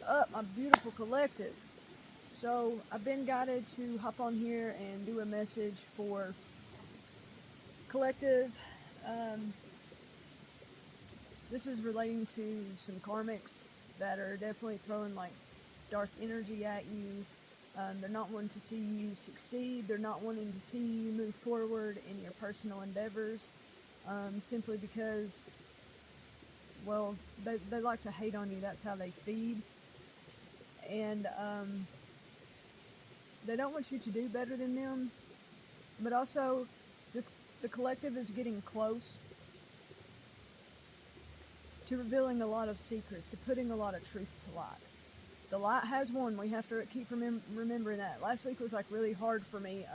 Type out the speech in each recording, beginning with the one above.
Up, my beautiful collective. So I've been guided to hop on here and do a message for collective. Um, this is relating to some karmics that are definitely throwing like dark energy at you. They're not wanting to see you succeed. They're not wanting to see you move forward in your personal endeavors, simply because, well, they like to hate on you. That's how they feed. And they don't want you to do better than them, but also the collective is getting close to revealing a lot of secrets, to putting a lot of truth to light. The light has won. We have to keep remembering that. Last week was like really hard for me,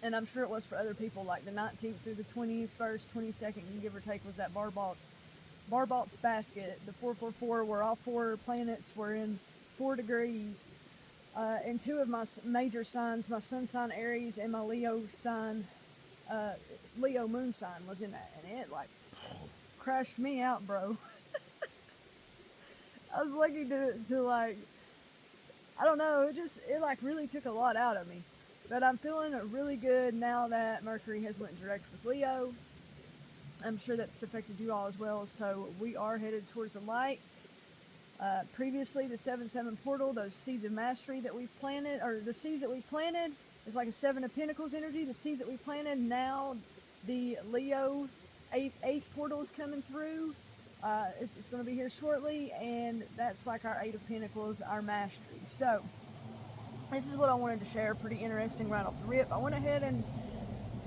and I'm sure it was for other people. Like the 19th through the 21st, 22nd, give or take, was that Barbalt's basket, the 444, where all four planets were in 4 degrees. And two of my major signs, my sun sign Aries and my Leo sign, Leo moon sign, was in that, and it like crashed me out, bro. I was lucky to like, I don't know, it like really took a lot out of me. But I'm feeling really good now that Mercury has went direct with Leo. I'm sure that's affected you all as well. So we are headed towards the light. Previously, the 7-7 portal, those seeds of mastery that we've planted, or the seeds that we planted, is like a 7 of Pentacles energy. The seeds that we planted, now the Leo 8 portal is coming through. It's going to be here shortly, and that's like our 8 of Pentacles, our mastery. So, this is what I wanted to share. Pretty interesting right off the rip. I went ahead and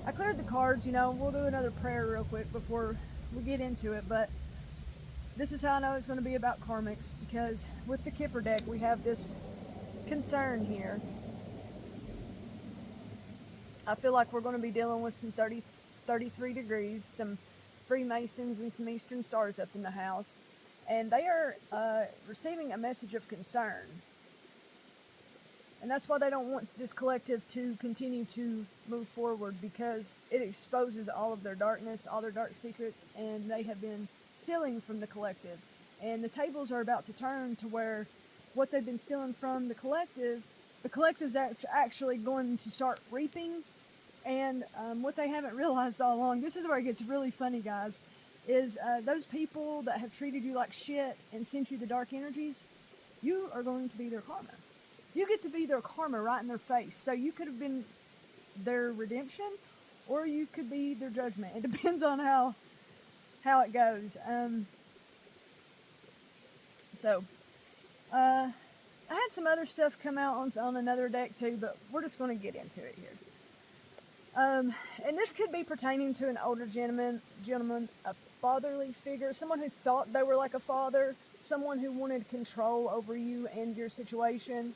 I cleared the cards. We'll do another prayer real quick before we get into it, but this is how I know it's going to be about karmics, because with the Kipper deck, we have this concern here. I feel like we're going to be dealing with some 33 degrees, some Freemasons and some Eastern Stars up in the house, and they are receiving a message of concern. And that's why they don't want this collective to continue to move forward, because it exposes all of their darkness, all their dark secrets, and they have been stealing from the collective. And the tables are about to turn to where what they've been stealing from the collective's actually going to start reaping. And what they haven't realized all along, this is where it gets really funny, guys, is those people that have treated you like shit and sent you the dark energies, you are going to be their karma. You get to be their karma right in their face. So you could have been their redemption, or you could be their judgment. It depends on how it goes. I had some other stuff come out on another deck too, but we're just going to get into it here. And this could be pertaining to an older gentleman, a fatherly figure, someone who thought they were like a father, someone who wanted control over you and your situation.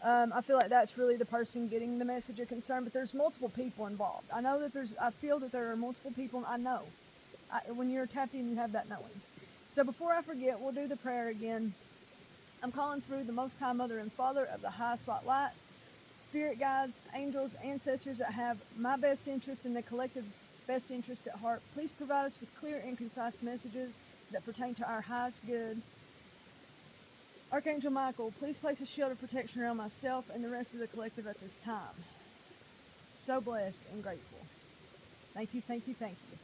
I feel like that's really the person getting the message of concern, but there's multiple people involved. I feel that there are multiple people, I know. When you're tapped in, you have that knowing. So before I forget, we'll do the prayer again. I'm calling through the Most High Mother and Father of the High Spotlight, spirit guides, angels, ancestors that have my best interest and the collective's best interest at heart. Please provide us with clear and concise messages that pertain to our highest good. Archangel Michael, please place a shield of protection around myself and the rest of the collective at this time. So blessed and grateful. Thank you, thank you, thank you.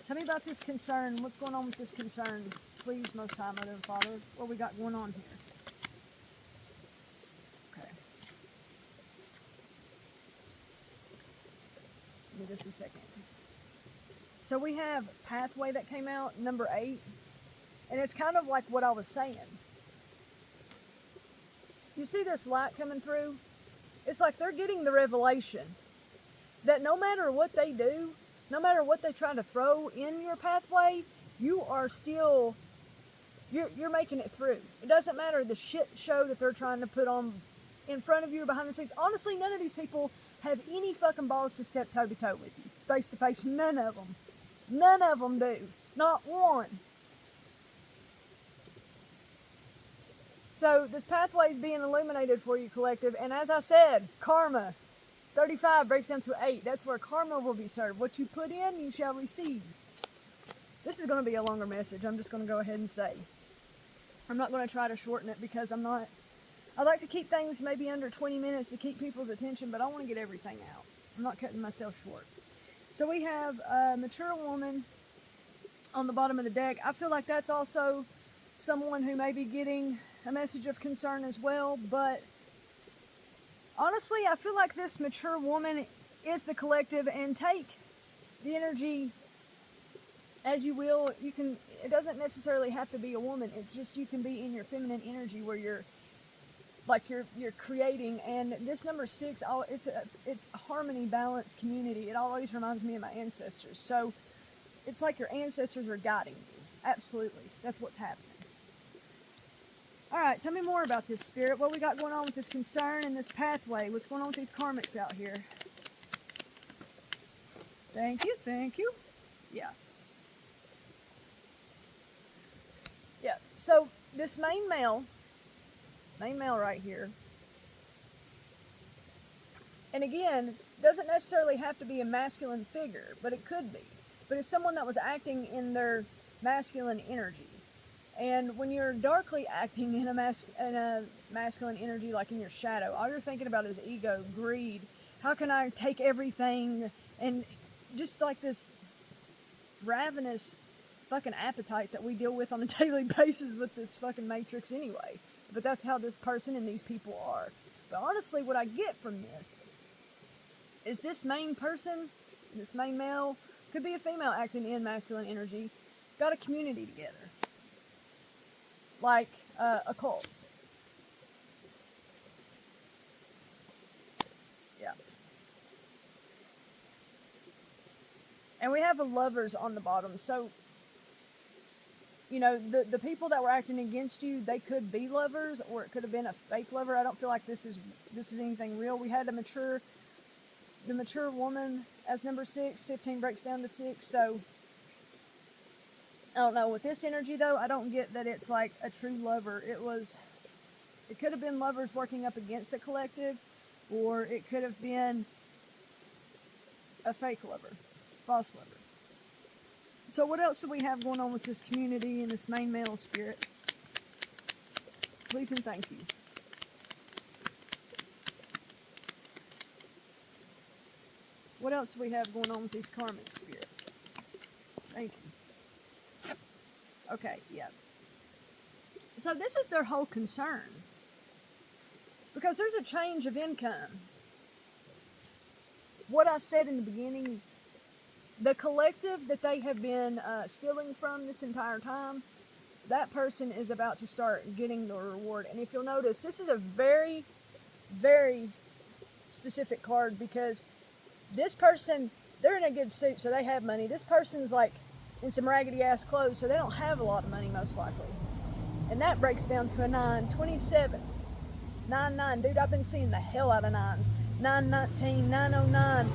Tell me about this concern. What's going on with this concern? Please, Most High Mother and Father, what we got going on here? Okay. Give me just a second. So we have Pathway that came out, number 8. And it's kind of like what I was saying. You see this light coming through? It's like they're getting the revelation that no matter what they do, no matter what they try to throw in your pathway, you are still, you're making it through. It doesn't matter the shit show that they're trying to put on in front of you or behind the scenes. Honestly, none of these people have any fucking balls to step toe to toe with you. Face to face, none of them. None of them do. Not one. So this pathway is being illuminated for you, collective. And as I said, karma, 35 breaks down to 8. That's where karma will be served. What you put in, you shall receive. This is going to be a longer message. I'm just going to go ahead and say. I'm not going to try to shorten it because I like to keep things maybe under 20 minutes to keep people's attention, but I want to get everything out. I'm not cutting myself short. So we have a mature woman on the bottom of the deck. I feel like that's also someone who may be getting a message of concern as well, but honestly, I feel like this mature woman is the collective, and take the energy as you will. It doesn't necessarily have to be a woman. It's just you can be in your feminine energy where you're creating. And this number 6, it's a harmony, balance, community. It always reminds me of my ancestors. So it's like your ancestors are guiding you. Absolutely. That's what's happening. All right, tell me more about this, Spirit. What we got going on with this concern and this pathway? What's going on with these karmics out here? Thank you, thank you. Yeah. Yeah, so this main male right here, and again, doesn't necessarily have to be a masculine figure, but it could be. But it's someone that was acting in their masculine energy. And when you're darkly acting in a masculine energy, like in your shadow, all you're thinking about is ego, greed. How can I take everything? And just like this ravenous fucking appetite that we deal with on a daily basis with this fucking matrix anyway. But that's how this person and these people are. But honestly, what I get from this is this main person, this main male, could be a female acting in masculine energy, got a community together. Like a cult. Yeah. And we have a lovers on the bottom. So, you know, the people that were acting against you, they could be lovers, or it could have been a fake lover. I don't feel like this is anything real. We had the mature woman as number 6. 15 breaks down to 6. So I don't know. With this energy, though, I don't get that it's like a true lover. It could have been lovers working up against the collective, or it could have been a fake lover, false lover. So what else do we have going on with this community and this main male, Spirit? Please and thank you. What else do we have going on with these karmic, Spirit? Thank you. Okay, yeah. So this is their whole concern. Because there's a change of income. What I said in the beginning, the collective that they have been stealing from this entire time, that person is about to start getting the reward. And if you'll notice, this is a very, very specific card, because this person, they're in a good suit, so they have money. This person's like in some raggedy ass clothes, so they don't have a lot of money most likely. And that breaks down to a 9, 27, 9, dude, I've been seeing the hell out of 9s. 919, 909,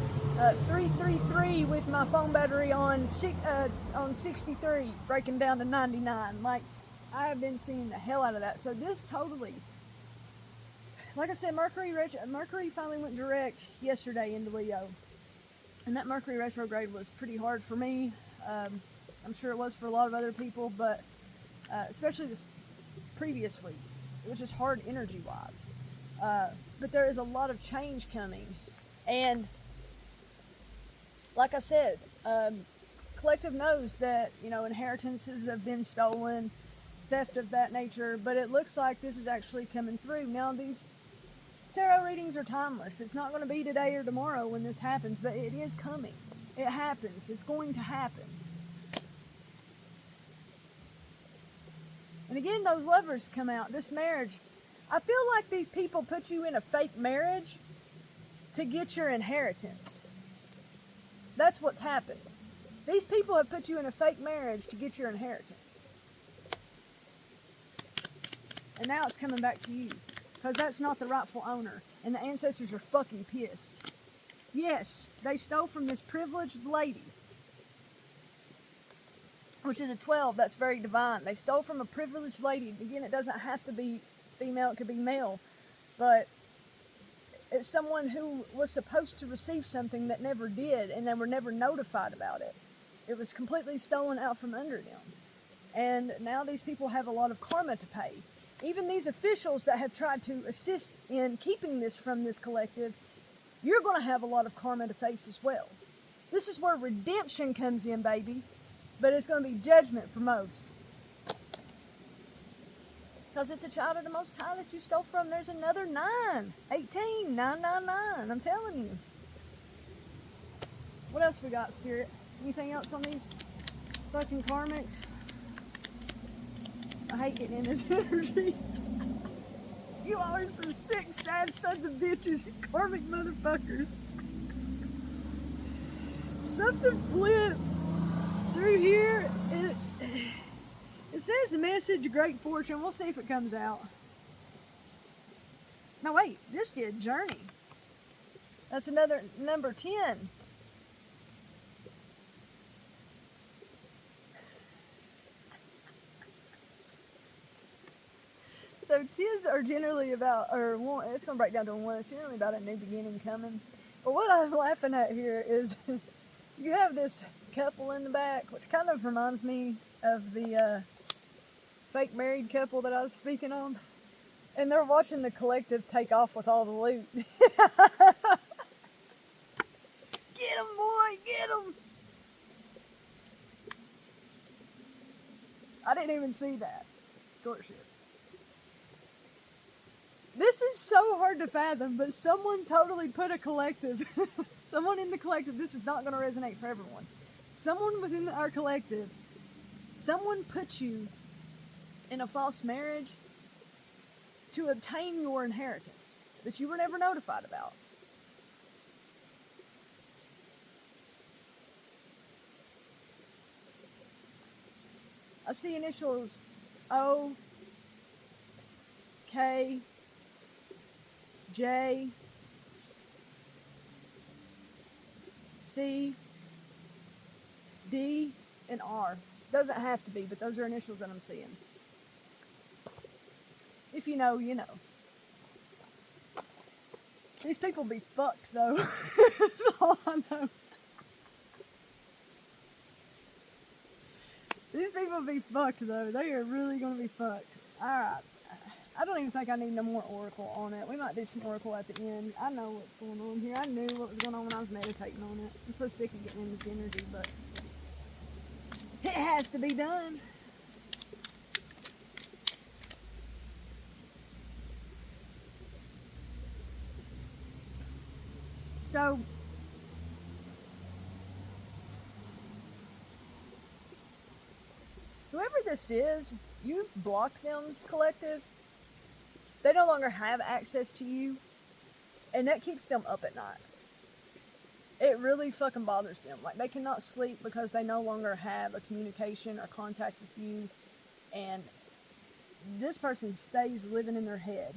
333 with my phone battery on 63, breaking down to 99. Like, I have been seeing the hell out of that. So this totally, like I said, Mercury finally went direct yesterday into Leo. And that Mercury retrograde was pretty hard for me. I'm sure it was for a lot of other people, but especially this previous week. It was just hard energy-wise. But there is a lot of change coming. And like I said, collective knows that, you know, inheritances have been stolen, theft of that nature, but it looks like this is actually coming through. Now, these tarot readings are timeless. It's not going to be today or tomorrow when this happens, but it is coming. It happens. It's going to happen. And again, those lovers come out. This marriage, I feel like these people put you in a fake marriage to get your inheritance. That's what's happened. These people have put you in a fake marriage to get your inheritance. And now it's coming back to you, because that's not the rightful owner. And the ancestors are fucking pissed. Yes, they stole from this privileged lady, which is a 12. That's very divine. They stole from a privileged lady. Again, it doesn't have to be female. It could be male. But it's someone who was supposed to receive something that never did, and they were never notified about it. It was completely stolen out from under them. And now these people have a lot of karma to pay. Even these officials that have tried to assist in keeping this from this collective, you're going to have a lot of karma to face as well. This is where redemption comes in, baby. But it's going to be judgment for most. Because it's a child of the Most High that you stole from. There's another 9. 18. 999. I'm telling you. What else we got, Spirit? Anything else on these fucking karmics? I hate getting in this energy. You all are some sick, sad sons of bitches. You karmic motherfuckers. Something flipped through here. It says the message, great fortune. We'll see if it comes out. No, wait. This did journey. That's another number 10. So 10s are generally about, or one, it's going to break down to 1. It's generally about a new beginning coming. But what I'm laughing at here is you have this couple in the back, which kind of reminds me of the fake married couple that I was speaking on. And they're watching the collective take off with all the loot. Get him, boy, get him. I didn't even see that. Of course, shit. This is so hard to fathom, but someone totally put a collective, someone in the collective, this is not going to resonate for everyone. Someone within our collective, someone put you in a false marriage to obtain your inheritance that you were never notified about. I see initials O, K, J, C, D, and R. Doesn't have to be, but those are initials that I'm seeing. If you know, you know. These people be fucked, though. That's all I know. These people be fucked, though. They are really going to be fucked. Alright. I don't even think I need no more oracle on it. We might do some oracle at the end. I know what's going on here. I knew what was going on when I was meditating on it. I'm so sick of getting in this energy, but it has to be done. So, whoever this is, you've blocked them, collective. They no longer have access to you, and that keeps them up at night. It really fucking bothers them. Like, they cannot sleep because they no longer have a communication or contact with you, and this person stays living in their head.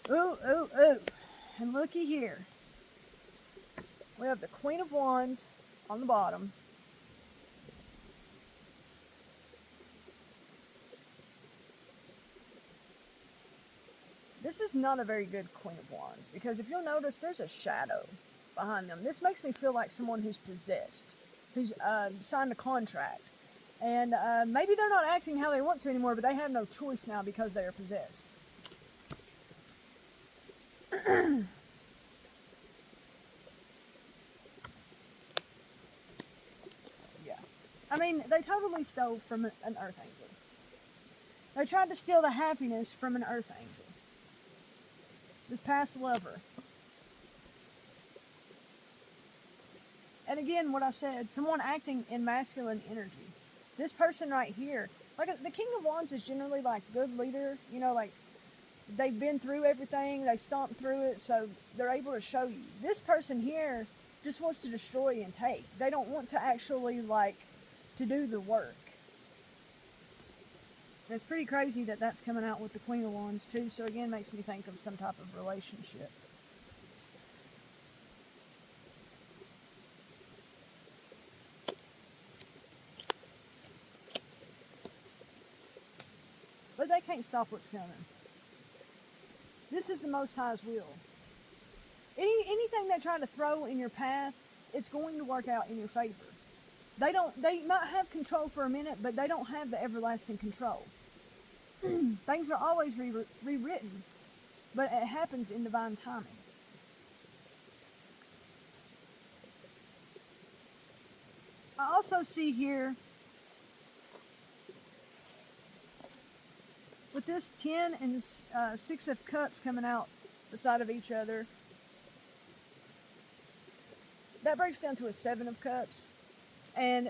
Ooh, ooh, ooh. And looky here. We have the Queen of Wands on the bottom. This is not a very good Queen of Wands, because if you'll notice, there's a shadow behind them. This makes me feel like someone who's possessed, who's signed a contract. And maybe they're not acting how they want to anymore, but they have no choice now because they are possessed. Yeah. I mean, they totally stole from an earth angel. They tried to steal the happiness from an earth angel. This past lover. And again, what I said, someone acting in masculine energy. This person right here, like the King of Wands is generally like good leader, you know, like they've been through everything, they've stomped through it, so they're able to show you. This person here just wants to destroy and take. They don't want to actually like to do the work. It's pretty crazy that that's coming out with the Queen of Wands too, so again makes me think of some type of relationship. But they can't stop what's coming. This is the Most High's will. Anything they try to throw in your path, it's going to work out in your favor. They might have control for a minute, but they don't have the everlasting control. Things are always rewritten, but it happens in divine timing. I also see here with this 10 and 6 of cups coming out beside of each other, that breaks down to a 7 of cups. And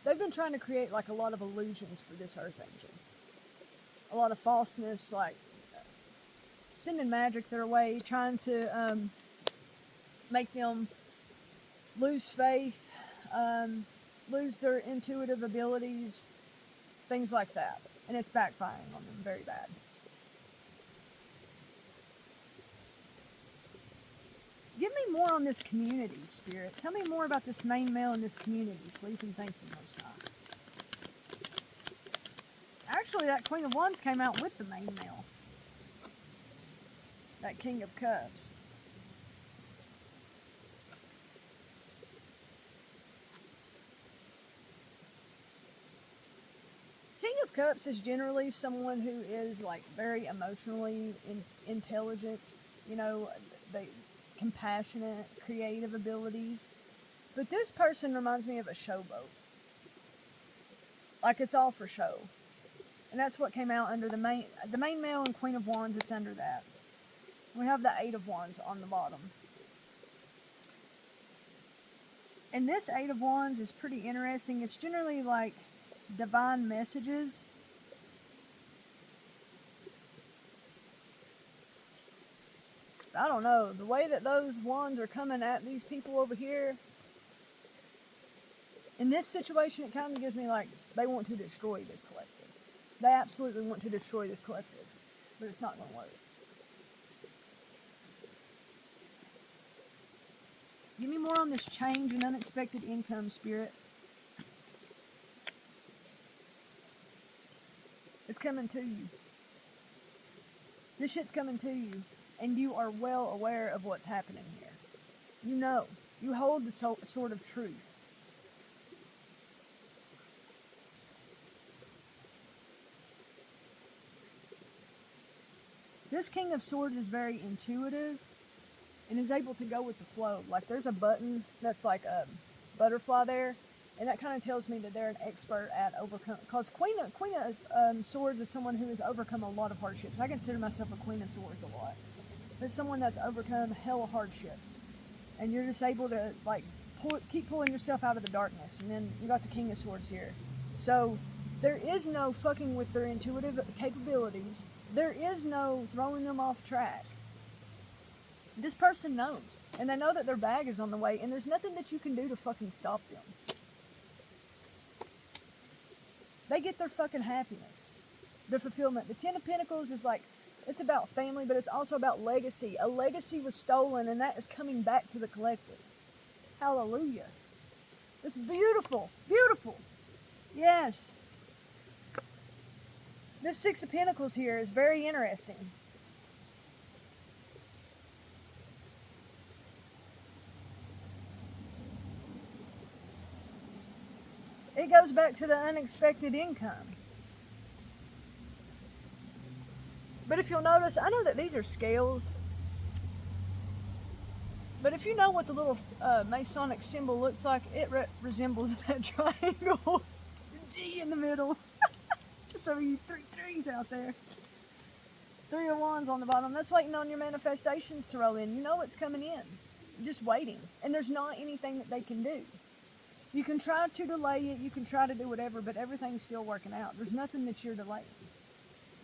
they've been trying to create like a lot of illusions for this earth angel. A lot of falseness, like sending magic their way, trying to make them lose faith, lose their intuitive abilities, things like that. And it's backfiring on them very bad. Give me more on this community, Spirit. Tell me more about this main male in this community, please and thank you, Most High. Actually, that Queen of Wands came out with the main male. That King of Cups. King of Cups is generally someone who is like very emotionally intelligent, you know, compassionate, creative abilities. But this person reminds me of a showboat. Like it's all for show. And that's what came out under the main male and Queen of Wands. It's under that. We have the 8 of Wands on the bottom. And this 8 of Wands is pretty interesting. It's generally like divine messages. I don't know. The way that those wands are coming at these people over here, in this situation, it kind of gives me like they want to destroy this collective. They absolutely want to destroy this collective, but it's not going to work. Give me more on this change and unexpected income, Spirit. It's coming to you. This shit's coming to you. And you are well aware of what's happening here. You know. You hold the sword of truth. This King of Swords is very intuitive and is able to go with the flow. Like there's a button that's like a butterfly there. And that kind of tells me that they're an expert at overcome. Because Queen of Swords is someone who has overcome a lot of hardships. I consider myself a Queen of Swords a lot. But someone that's overcome hell of hardship. And you're just able to like keep pulling yourself out of the darkness. And then you got the King of Swords here. So there is no fucking with their intuitive capabilities. There is no throwing them off track. This person knows. And they know that their bag is on the way. And there's nothing that you can do to fucking stop them. They get their fucking happiness. Their fulfillment. The 10 of Pentacles is like, it's about family, but it's also about legacy. A legacy was stolen, and that is coming back to the collective. Hallelujah. It's beautiful. Beautiful. Yes. This 6 of Pentacles here is very interesting. It goes back to the unexpected income. But if you'll notice, I know that these are scales. But if you know what the little Masonic symbol looks like, it resembles that triangle. The G in the middle. So you 3 threes out there. 3 of Wands on the bottom. That's waiting on your manifestations to roll in. You know it's coming in. Just waiting. And there's not anything that they can do. You can try to delay it. You can try to do whatever, but everything's still working out. There's nothing that you're delaying.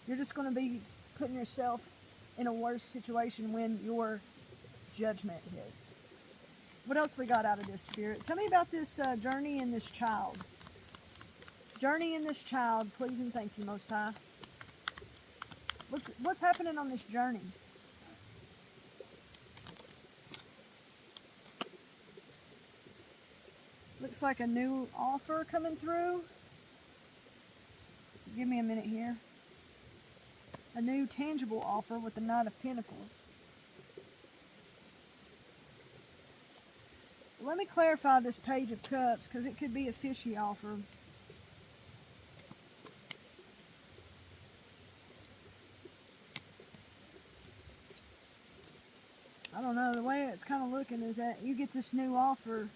You're just going to be putting yourself in a worse situation when your judgment hits. What else we got out of this, Spirit? Tell me about this journey in this child. Journey in this child, please and thank you, Most High. What's happening on this journey? Looks like a new offer coming through. Give me a minute here. A new tangible offer with the Knight of Pentacles. Let me clarify this Page of Cups, because it could be a fishy offer. I don't know, the way it's kind of looking is that you get this new offer,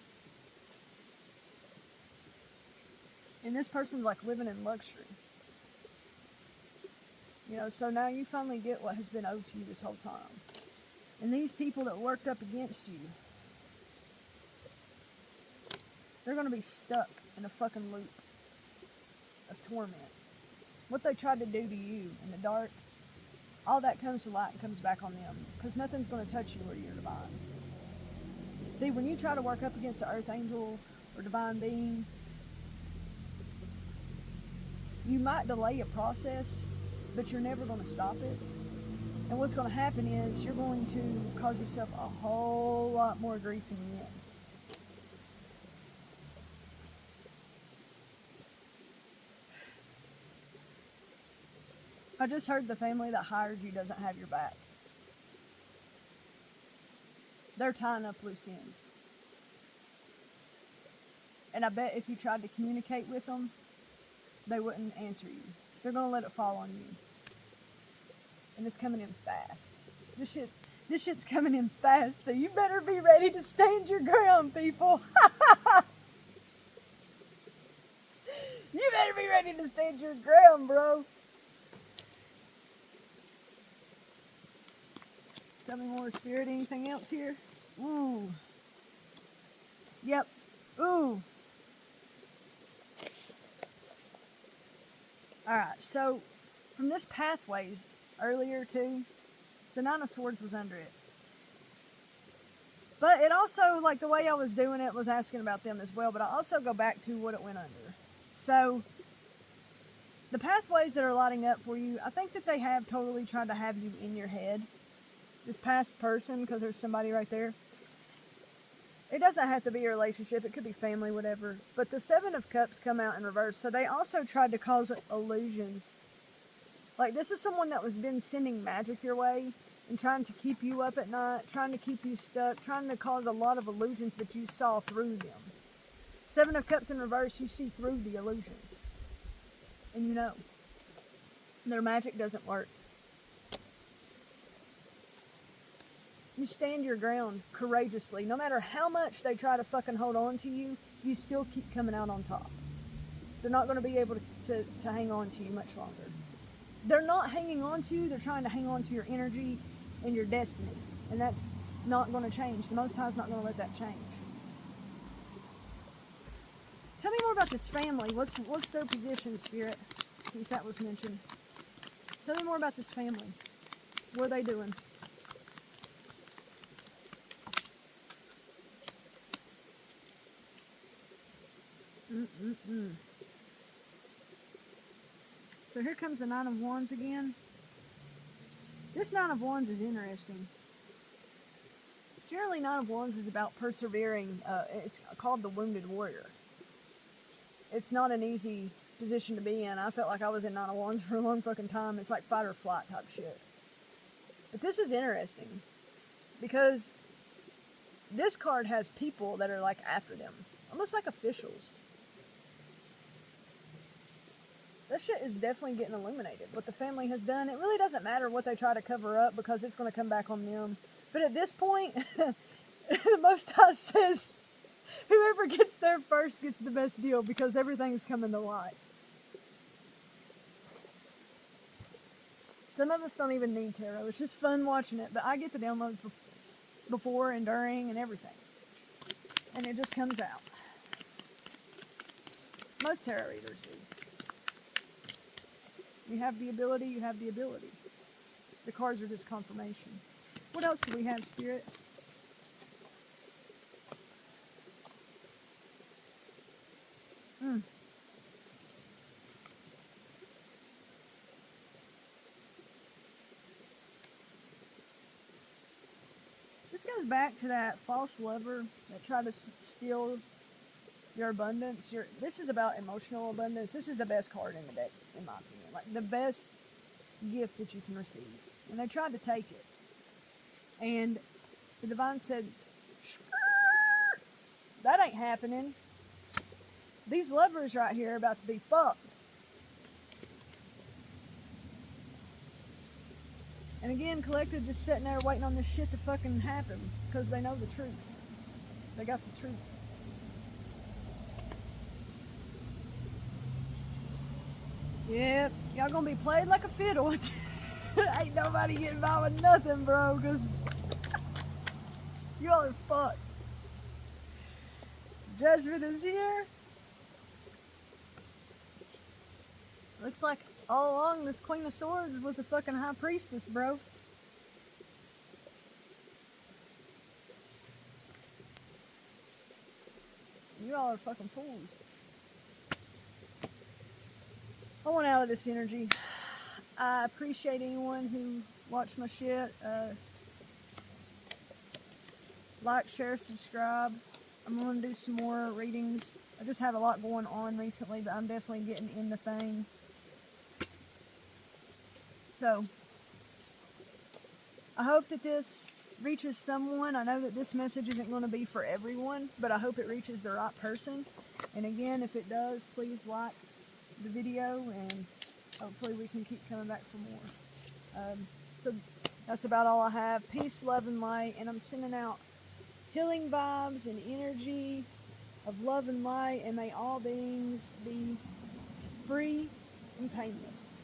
and this person's like living in luxury. You know, so now you finally get what has been owed to you this whole time. And these people that worked up against you, they're going to be stuck in a fucking loop of torment. What they tried to do to you in the dark, all that comes to light and comes back on them. Because nothing's going to touch you or you're divine. See, when you try to work up against an earth angel or divine being, you might delay a process, but you're never going to stop it. And what's going to happen is you're going to cause yourself a whole lot more grief in the end. I just heard the family that hired you doesn't have your back. They're tying up loose ends. And I bet if you tried to communicate with them, they wouldn't answer you. They're going to let it fall on you. And it's coming in fast. This shit's coming in fast, so you better be ready to stand your ground, people. You better be ready to stand your ground, bro. Tell me more, Spirit. Anything else here? Ooh. Yep. Ooh. Alright, so from this pathways earlier too, the Nine of Swords was under it. But it also, like the way I was doing it was asking about them as well, but I also go back to what it went under. So, the pathways that are lighting up for you, I think that they have totally tried to have you in your head. This past person, because there's somebody right there. It doesn't have to be a relationship, it could be family, whatever. But the Seven of Cups come out in reverse, so they also tried to cause illusions. Like, this is someone that was been sending magic your way and trying to keep you up at night, trying to keep you stuck, trying to cause a lot of illusions, but you saw through them. Seven of Cups in reverse, you see through the illusions. And you know, their magic doesn't work. You stand your ground courageously. No matter how much they try to fucking hold on to you, you still keep coming out on top. They're not going to be able to hang on to you much longer. They're not hanging on to you, they're trying to hang on to your energy and your destiny. And that's not going to change. The Most High is not going to let that change. Tell me more about this family. What's their position, Spirit? Since that was mentioned. Tell me more about this family. What are they doing? So here comes the Nine of Wands again. This Nine of Wands is interesting. Generally, Nine of Wands is about persevering. It's called the Wounded Warrior. It's not an easy position to be in. I felt like I was in Nine of Wands for a long fucking time. It's like fight or flight type shit. But this is interesting because this card has people that are like after them. Almost like officials. That shit is definitely getting illuminated. What the family has done, it really doesn't matter what they try to cover up because it's going to come back on them. But at this point, the Most High says, whoever gets there first gets the best deal because everything's coming to light. Some of us don't even need tarot. It's just fun watching it. But I get the downloads before and during and everything. And it just comes out. Most tarot readers do. You have the ability, you have the ability. The cards are just confirmation. What else do we have, Spirit? This goes back to that false lover that tried to steal your abundance. This is about emotional abundance. This is the best card in the deck, in my opinion. Like, the best gift that you can receive. And they tried to take it. And the Divine said, "Skirt." That ain't happening. These lovers right here are about to be fucked. And again, collective just sitting there waiting on this shit to fucking happen because they know the truth. They got the truth. Yep, y'all gonna be played like a fiddle. Ain't nobody getting by with nothing, bro, because y'all are fucked. Judgment is here. Looks like all along this Queen of Swords was a fucking high priestess, bro. You all are fucking fools. I want out of this energy. I appreciate anyone who watched my shit. Like, share, subscribe. I'm going to do some more readings. I just have a lot going on recently, but I'm definitely getting in the thing. So, I hope that this reaches someone. I know that this message isn't going to be for everyone, but I hope it reaches the right person. And again, if it does, please like the video, and hopefully we can keep coming back for more. So that's about all I have. Peace, love, and light. And I'm sending out healing vibes and energy of love and light, and may all beings be free and painless.